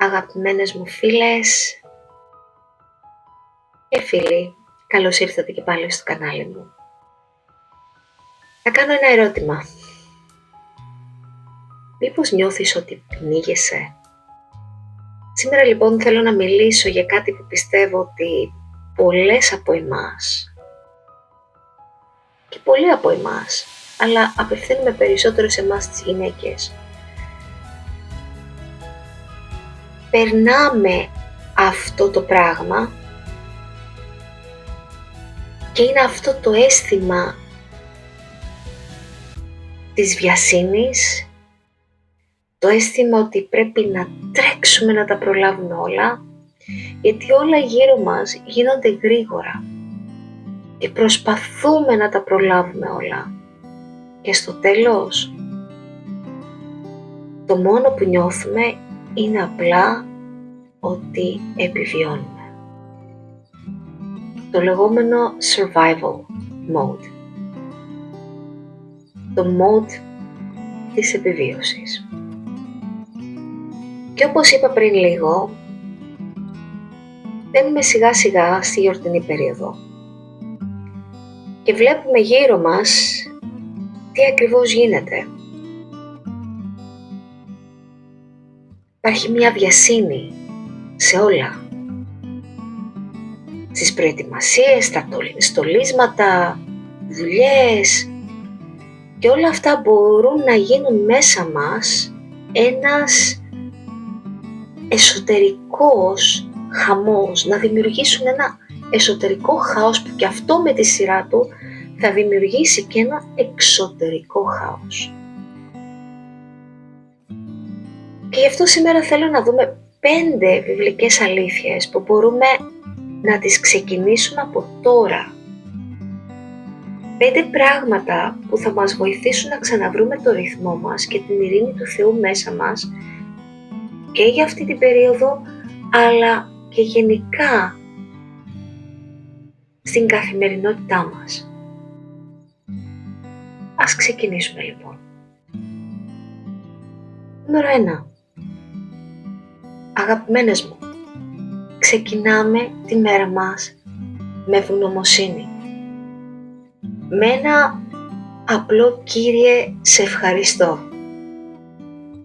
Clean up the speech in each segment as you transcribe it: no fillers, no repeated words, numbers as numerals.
Αγαπημένες μου φίλες και φίλοι, καλώς ήρθατε και πάλι στο κανάλι μου. Θα κάνω ένα ερώτημα. Μήπως νιώθεις ότι πνίγεσαι? Σήμερα λοιπόν θέλω να μιλήσω για κάτι που πιστεύω ότι πολλές από εμάς και πολλοί από εμάς, αλλά απευθύνουμε περισσότερο σε εμάς τις γυναίκες, περνάμε αυτό το πράγμα και είναι αυτό το αίσθημα της βιασύνης, το αίσθημα ότι πρέπει να τρέξουμε να τα προλάβουμε όλα, γιατί όλα γύρω μας γίνονται γρήγορα και προσπαθούμε να τα προλάβουμε όλα. Και στο τέλος, το μόνο που νιώθουμε είναι απλά ότι επιβιώνουμε. Το λεγόμενο survival mode. Το mode της επιβίωσης. Και όπως είπα πριν λίγο, μπαίνουμε σιγά σιγά στη γιορτινή περίοδο και βλέπουμε γύρω μας τι ακριβώς γίνεται. Υπάρχει μια βιασύνη σε όλα. Στις προετοιμασίες, στα στολίσματα, δουλειές, και όλα αυτά μπορούν να γίνουν μέσα μας ένας εσωτερικός χαμός, να δημιουργήσουν ένα εσωτερικό χάος που και αυτό με τη σειρά του θα δημιουργήσει και ένα εξωτερικό χάος. Και γι' αυτό σήμερα θέλω να δούμε 5 βιβλικές αλήθειες που μπορούμε να τις ξεκινήσουμε από τώρα. 5 πράγματα που θα μας βοηθήσουν να ξαναβρούμε το ρυθμό μας και την ειρήνη του Θεού μέσα μας και για αυτή την περίοδο, αλλά και γενικά στην καθημερινότητά μας. Ας ξεκινήσουμε λοιπόν. Νούμερο 1. Αγαπημένες μου, ξεκινάμε τη μέρα μας με ευγνωμοσύνη. Με ένα απλό «Κύριε, σε ευχαριστώ».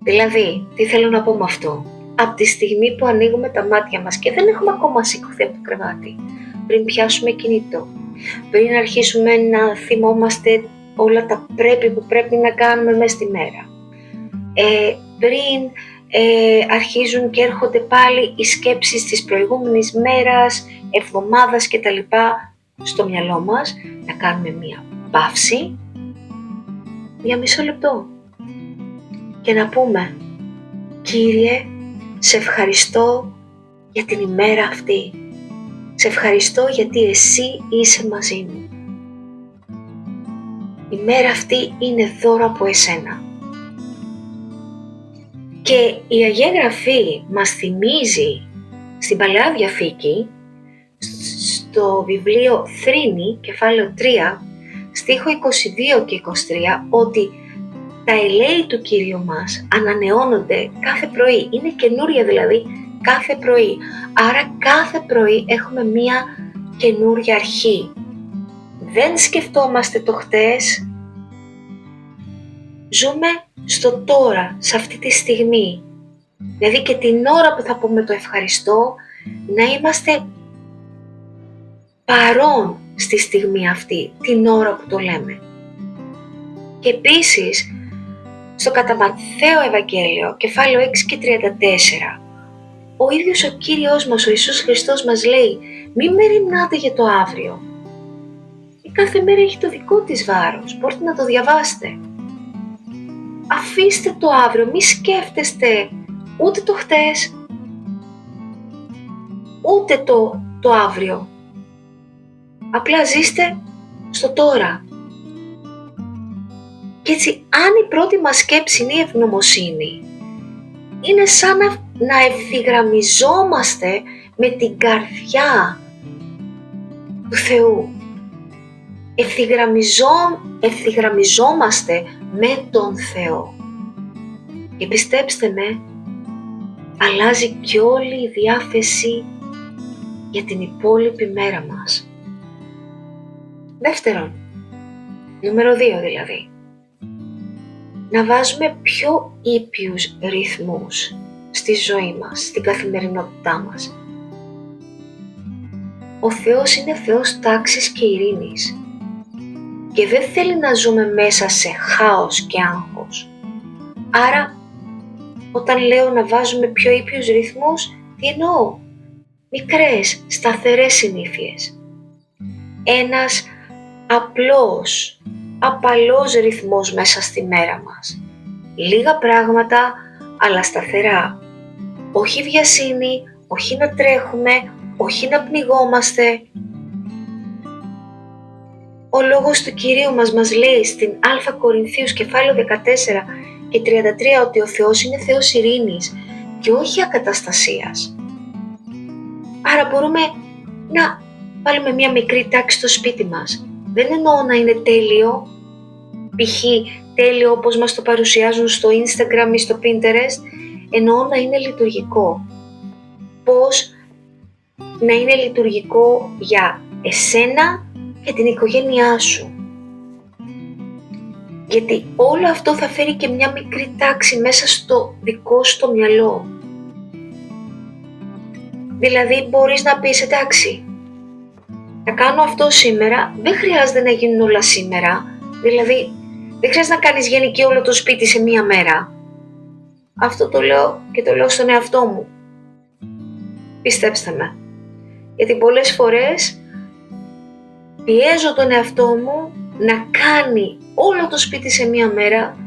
Δηλαδή, τι θέλω να πω με αυτό? Από τη στιγμή που ανοίγουμε τα μάτια μας και δεν έχουμε ακόμα σηκωθεί από το κρεβάτι, πριν πιάσουμε κινητό, πριν αρχίσουμε να θυμόμαστε όλα τα που πρέπει να κάνουμε μέσα στη μέρα, πριν αρχίζουν και έρχονται πάλι οι σκέψεις της προηγούμενης μέρας, εβδομάδας κτλ. Στο μυαλό μας, να κάνουμε μία παύση για μισό λεπτό και να πούμε «Κύριε, σε ευχαριστώ για την ημέρα αυτή. Σε ευχαριστώ γιατί εσύ είσαι μαζί μου. Η μέρα αυτή είναι δώρο από εσένα». Και η Αγία Γραφή μας θυμίζει στην Παλαιά Διαθήκη, στο βιβλίο Θρήνη, κεφάλαιο 3, στίχο 22 και 23, ότι τα ελέη του Κυρίου μας ανανεώνονται κάθε πρωί. Είναι καινούρια δηλαδή κάθε πρωί. Άρα κάθε πρωί έχουμε μία καινούρια αρχή. Δεν σκεφτόμαστε το χτες. Ζούμε στο τώρα, σε αυτή τη στιγμή. Δηλαδή και την ώρα που θα πούμε το ευχαριστώ, να είμαστε παρόν στη στιγμή αυτή, την ώρα που το λέμε. Και επίσης, στο κατά Ματθαίο Ευαγγέλιο, κεφάλαιο 6 και 34, ο ίδιος ο Κύριος μας, ο Ιησούς Χριστός μας λέει «Μη μεριμνάτε για το αύριο». Η κάθε μέρα έχει το δικό της βάρος, μπορείτε να το διαβάσετε. Αφήστε το αύριο, μη σκέφτεστε ούτε το χτες, ούτε το αύριο. Απλά ζήστε στο τώρα. Και έτσι, αν η πρώτη μας σκέψη είναι η ευγνωμοσύνη, είναι σαν να ευθυγραμμιζόμαστε με την καρδιά του Θεού. Ευθυγραμμιζόμαστε με τον Θεό. Και πιστέψτε με, αλλάζει και όλη η διάθεση για την υπόλοιπη μέρα μας. Δεύτερον, νούμερο 2 δηλαδή, να βάζουμε πιο ήπιους ρυθμούς στη ζωή μας, στην καθημερινότητά μας. Ο Θεός είναι Θεός τάξης και ειρήνης και δεν θέλει να ζούμε μέσα σε χάος και άγχος. Άρα, όταν λέω να βάζουμε πιο ήπιους ρυθμούς, τι εννοώ? Μικρές, σταθερές συνήθειες. Ένας απλός, απαλός ρυθμός μέσα στη μέρα μας. Λίγα πράγματα, αλλά σταθερά. Όχι βιασύνη, όχι να τρέχουμε, όχι να πνιγόμαστε. Ο λόγος του Κυρίου μας λέει στην Α Κορινθίους κεφάλαιο 14 και 33 ότι ο Θεός είναι Θεός ειρήνης και όχι ακαταστασίας. Άρα μπορούμε να βάλουμε μια μικρή τάξη στο σπίτι μας. Δεν εννοώ να είναι τέλειο, π.χ. τέλειο όπως μας το παρουσιάζουν στο Instagram ή στο Pinterest, εννοώ να είναι λειτουργικό. Πώς να είναι λειτουργικό για εσένα και την οικογένειά σου. Γιατί όλο αυτό θα φέρει και μια μικρή τάξη μέσα στο δικό σου το μυαλό. Δηλαδή μπορείς να πεις εντάξει, θα κάνω αυτό σήμερα, δεν χρειάζεται να γίνουν όλα σήμερα. Δηλαδή δεν χρειάζεται να κάνεις γενική όλο το σπίτι σε μία μέρα. Αυτό το λέω και το λέω στον εαυτό μου. Πιστέψτε με. Γιατί πολλές φορές πιέζω τον εαυτό μου να κάνει όλο το σπίτι σε μία μέρα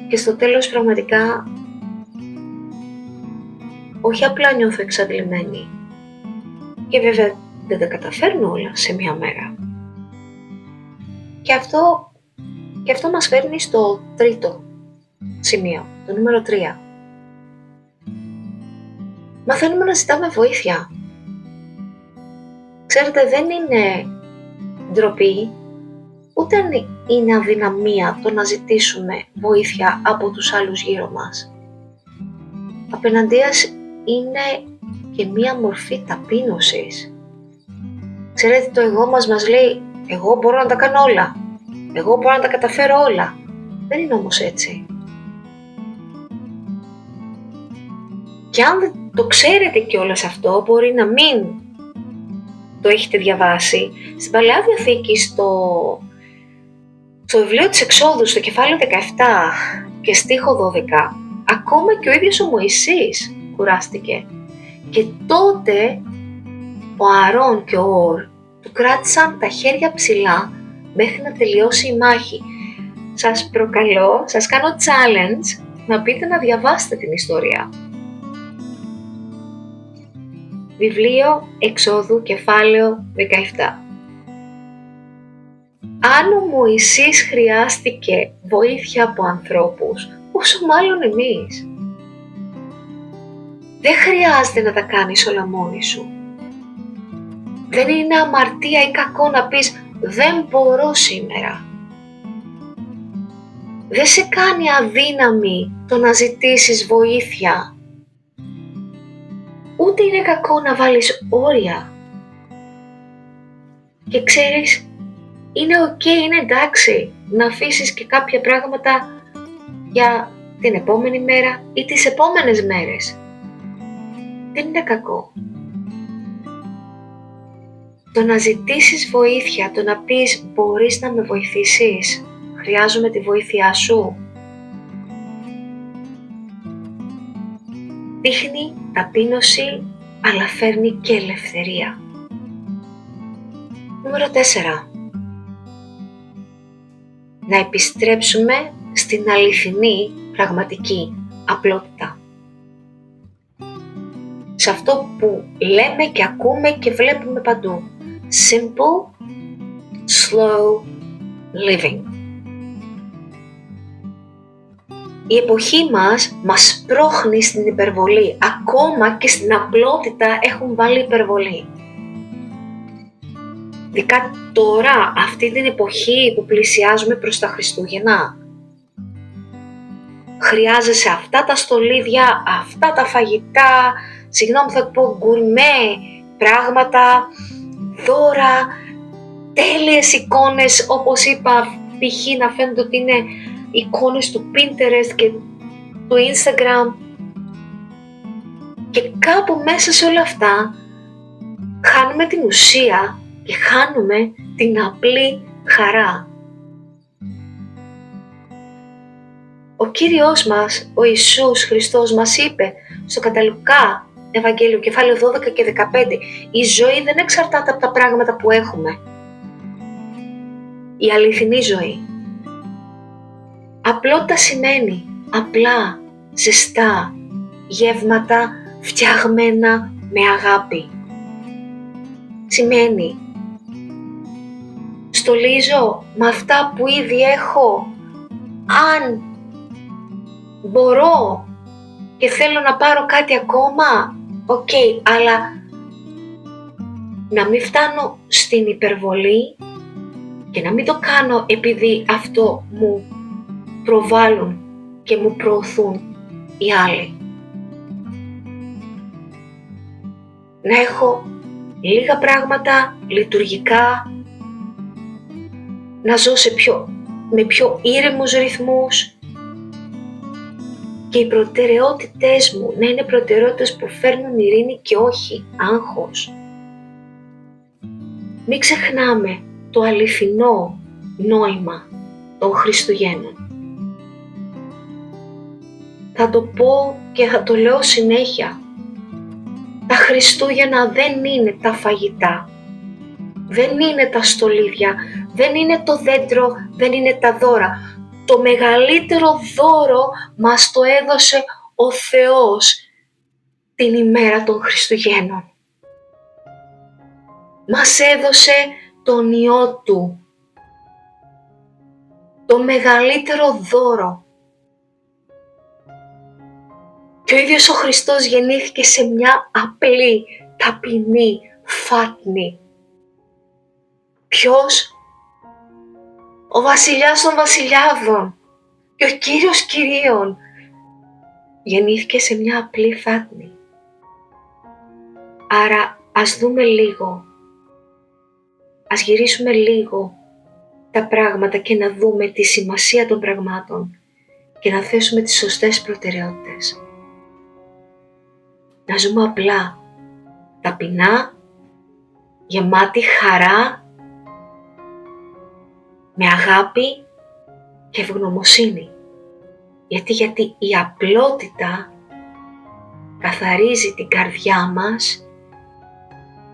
και στο τέλος πραγματικά όχι απλά νιώθω εξαντλημένη και βέβαια δεν τα καταφέρνω όλα σε μία μέρα. Και αυτό μας φέρνει στο τρίτο σημείο, το νούμερο 3. Μαθαίνουμε να ζητάμε βοήθεια. Ξέρετε, δεν είναι ντροπή, ούτε είναι αδυναμία το να ζητήσουμε βοήθεια από τους άλλους γύρω μας. Απέναντίας είναι και μία μορφή ταπείνωσης. Ξέρετε, το εγώ μας λέει, εγώ μπορώ να τα κάνω όλα, εγώ μπορώ να τα καταφέρω όλα. Δεν είναι όμως έτσι. Και αν δεν το ξέρετε κιόλας αυτό, μπορεί να μην το έχετε διαβάσει. Στην Παλαιά Διαθήκη, στο βιβλίο της Εξόδου, στο κεφάλαιο 17 και στίχο 12, ακόμα και ο ίδιος ο Μωυσής κουράστηκε. Και τότε ο Ααρών και ο Ορ του κράτησαν τα χέρια ψηλά μέχρι να τελειώσει η μάχη. Σας προκαλώ, σας κάνω challenge να πείτε να διαβάσετε την ιστορία. Βιβλίο Εξόδου, κεφάλαιο 17. Αν ο Μωυσής χρειάστηκε βοήθεια από ανθρώπους, όσο μάλλον εμείς. Δεν χρειάζεται να τα κάνεις όλα μόνη σου. Δεν είναι αμαρτία ή κακό να πεις δεν μπορώ σήμερα. Δεν σε κάνει αδύναμη το να ζητήσεις βοήθεια. Ούτε είναι κακό να βάλεις όρια. Και ξέρεις, είναι ok, είναι εντάξει να αφήσεις και κάποια πράγματα για την επόμενη μέρα ή τις επόμενες μέρες. Δεν είναι κακό. Το να ζητήσεις βοήθεια, το να πεις μπορείς να με βοηθήσεις, χρειάζομαι τη βοήθειά σου, δείχνει ταπείνωση, αλλά φέρνει και ελευθερία. Νούμερο 4. Να επιστρέψουμε στην αληθινή, πραγματική απλότητα. Σε αυτό που λέμε και ακούμε και βλέπουμε παντού. Simple, slow living. Η εποχή μας πρόχνει στην υπερβολή. Ακόμα και στην απλότητα έχουν βάλει υπερβολή. Ειδικά τώρα, αυτή την εποχή που πλησιάζουμε προς τα Χριστούγεννα. χρειάζεσαι αυτά τα στολίδια, αυτά τα φαγητά, συγγνώμη θα πω γκουρμέ πράγματα, δώρα, τέλειες εικόνες, όπως είπα, π.χ. να φαίνεται ότι είναι εικόνες του Pinterest και του Instagram, και κάπου μέσα σε όλα αυτά χάνουμε την ουσία και χάνουμε την απλή χαρά. Ο Κύριος μας, ο Ιησούς Χριστός, μας είπε στο κατά Λουκά Ευαγγέλιο κεφάλαιο 12 και 15, η ζωή δεν εξαρτάται από τα πράγματα που έχουμε. Η αληθινή ζωή. Απλότητα σημαίνει απλά, ζεστά, γεύματα φτιαγμένα με αγάπη. Σημαίνει στολίζω με αυτά που ήδη έχω, αν μπορώ και θέλω να πάρω κάτι ακόμα, οκ, αλλά να μην φτάνω στην υπερβολή και να μην το κάνω επειδή αυτό μου προβάλλουν και μου προωθούν οι άλλοι. Να έχω λίγα πράγματα λειτουργικά, να ζω με πιο ήρεμους ρυθμούς και οι προτεραιότητες μου να είναι προτεραιότητες που φέρνουν ειρήνη και όχι άγχος. Μην ξεχνάμε το αληθινό νόημα των Χριστουγέννων. Θα το πω και θα το λέω συνέχεια. Τα Χριστούγεννα δεν είναι τα φαγητά, δεν είναι τα στολίδια, δεν είναι το δέντρο, δεν είναι τα δώρα. Το μεγαλύτερο δώρο μας το έδωσε ο Θεός την ημέρα των Χριστουγέννων. Μας έδωσε τον Υιό Του, το μεγαλύτερο δώρο. Και ο ίδιος ο Χριστός γεννήθηκε σε μια απλή, ταπεινή φάτνη. Ποιος? Ο βασιλιάς των βασιλιάδων και ο Κύριος Κυρίων γεννήθηκε σε μια απλή φάτνη. Άρα ας δούμε λίγο, ας γυρίσουμε λίγο τα πράγματα και να δούμε τη σημασία των πραγμάτων και να θέσουμε τις σωστές προτεραιότητες. Να ζούμε απλά, ταπεινά, γεμάτη χαρά, με αγάπη και ευγνωμοσύνη. Γιατί η απλότητα καθαρίζει την καρδιά μας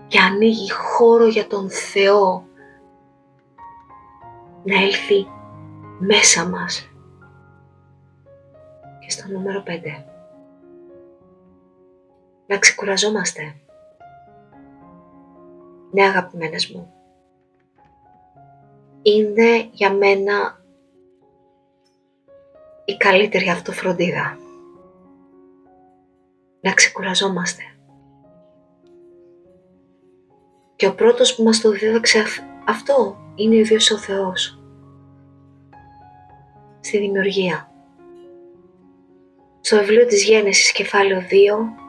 και ανοίγει χώρο για τον Θεό να έλθει μέσα μας. Και στο νούμερο 5. Να ξεκουραζόμαστε. Ναι, αγαπημένες μου. Είναι για μένα η καλύτερη αυτοφροντίδα. Να ξεκουραζόμαστε. Και ο πρώτος που μας το δίδαξε αυτό είναι ο ίδιος ο Θεός. Στη δημιουργία. Στο βιβλίο της Γένεσης κεφάλαιο 2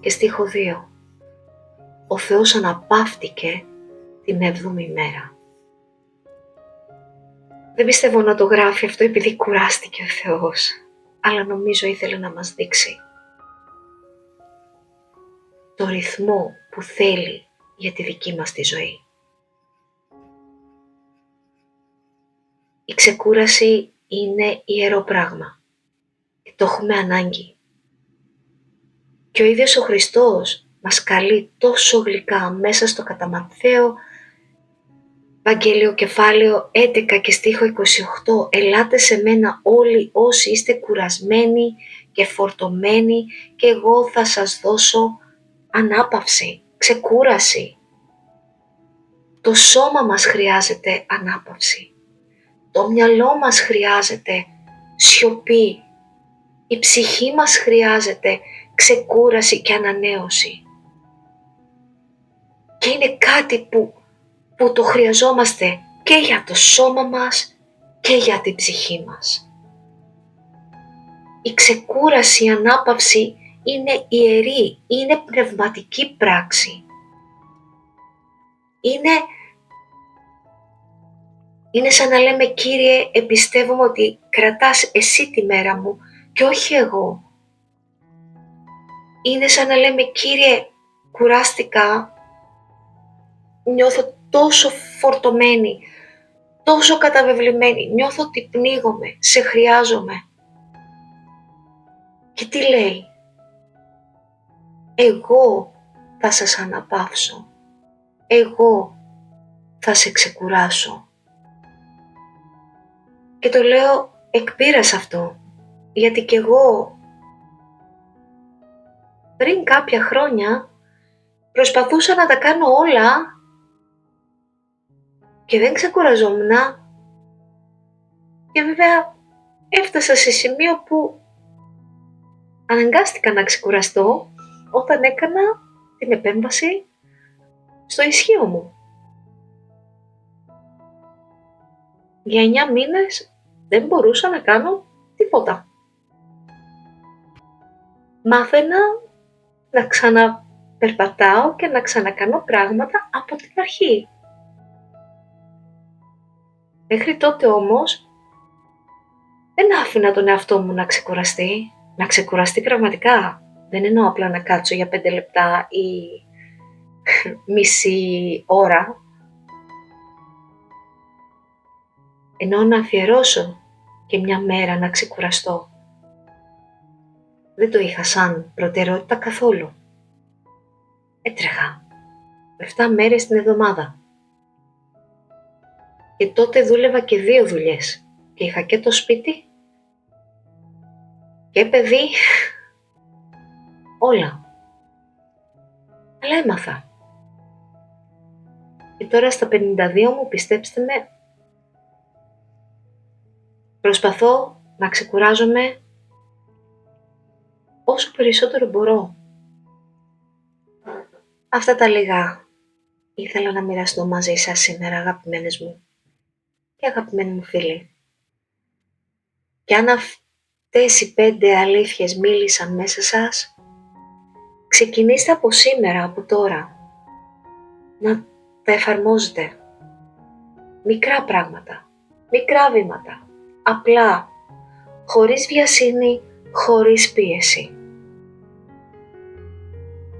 και στίχο 2. Ο Θεός αναπαύτηκε την 7η μέρα. Δεν πιστεύω να το γράφει αυτό επειδή κουράστηκε ο Θεός, αλλά νομίζω ήθελε να μας δείξει το ρυθμό που θέλει για τη δική μας τη ζωή. Η ξεκούραση είναι ιερό πράγμα και το έχουμε ανάγκη. Και ο ίδιος ο Χριστός μας καλεί τόσο γλυκά μέσα στο κατά Ματθαίο Ευαγγέλιο κεφάλαιο 11 και στίχο 28, ελάτε σε μένα όλοι όσοι είστε κουρασμένοι και φορτωμένοι και εγώ θα σας δώσω ανάπαυση, ξεκούραση. Το σώμα μας χρειάζεται ανάπαυση. Το μυαλό μας χρειάζεται σιωπή. Η ψυχή μας χρειάζεται ξεκούραση και ανανέωση. Και είναι κάτι που το χρειαζόμαστε και για το σώμα μας και για την ψυχή μας. Η ξεκούραση, η ανάπαυση είναι ιερή, είναι πνευματική πράξη. Είναι σαν να λέμε, Κύριε, εμπιστεύομαι ότι κρατάς εσύ τη μέρα μου και όχι εγώ. Είναι σαν να λέμε, Κύριε, κουράστηκα, νιώθω τόσο φορτωμένη, τόσο καταβεβλημένη, νιώθω ότι πνίγομαι, σε χρειάζομαι. Και τι λέει? Εγώ θα σας αναπαύσω, εγώ θα σε ξεκουράσω. Και το λέω εκ πείρας αυτό, γιατί κι εγώ πριν κάποια χρόνια προσπαθούσα να τα κάνω όλα και δεν ξεκουραζόμουν. Και βέβαια έφτασα σε σημείο που αναγκάστηκα να ξεκουραστώ όταν έκανα την επέμβαση στο ισχύο μου. Για 9 μήνες δεν μπορούσα να κάνω τίποτα. Μάθαινα να ξαναπερπατάω και να ξανακάνω πράγματα από την αρχή. Μέχρι τότε όμως δεν άφηνα τον εαυτό μου να ξεκουραστεί πραγματικά. Δεν εννοώ απλά να κάτσω για 5 λεπτά ή μισή ώρα. Εννοώ να αφιερώσω και μια μέρα να ξεκουραστώ. Δεν το είχα σαν προτεραιότητα καθόλου. Έτρεχα 7 μέρες την εβδομάδα. Και τότε δούλευα και 2 δουλειές. Και είχα και το σπίτι και παιδί, όλα. Αλλά έμαθα. Και τώρα στα 52 μου, πιστέψτε με, προσπαθώ να ξεκουράζομαι όσο περισσότερο μπορώ. Αυτά τα λίγα ήθελα να μοιραστώ μαζί σας σήμερα, αγαπημένες μου και αγαπημένοι μου φίλοι. Και αν αυτές οι 5 αλήθειες μίλησαν μέσα σας, ξεκινήστε από σήμερα, από τώρα, να τα εφαρμόζετε. Μικρά πράγματα, μικρά βήματα, απλά, χωρίς βιασύνη, χωρίς πίεση.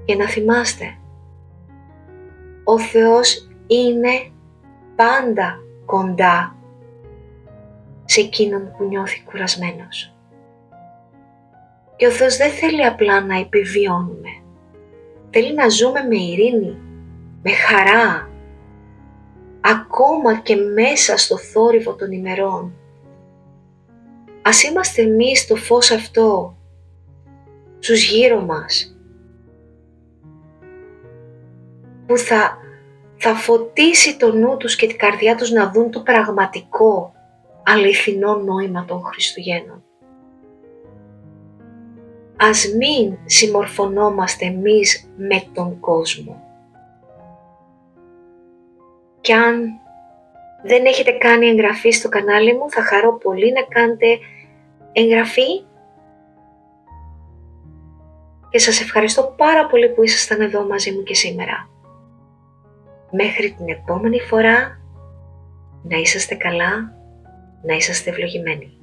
Και να θυμάστε, ο Θεός είναι πάντα κοντά σε εκείνον που νιώθει κουρασμένος. Και ο Θεός δεν θέλει απλά να επιβιώνουμε. Θέλει να ζούμε με ειρήνη, με χαρά, ακόμα και μέσα στο θόρυβο των ημερών. Ας είμαστε εμείς το φως αυτό στους γύρω μας, που θα φωτίσει το νου τους και την καρδιά τους να δουν το πραγματικό, αληθινό νόημα των Χριστουγέννων. Ας μην συμμορφωνόμαστε εμείς με τον κόσμο. Και αν δεν έχετε κάνει εγγραφή στο κανάλι μου, θα χαρώ πολύ να κάνετε εγγραφή. Και σας ευχαριστώ πάρα πολύ που ήσασταν εδώ μαζί μου και σήμερα. Μέχρι την επόμενη φορά, να είσαστε καλά, να είσαστε ευλογημένοι.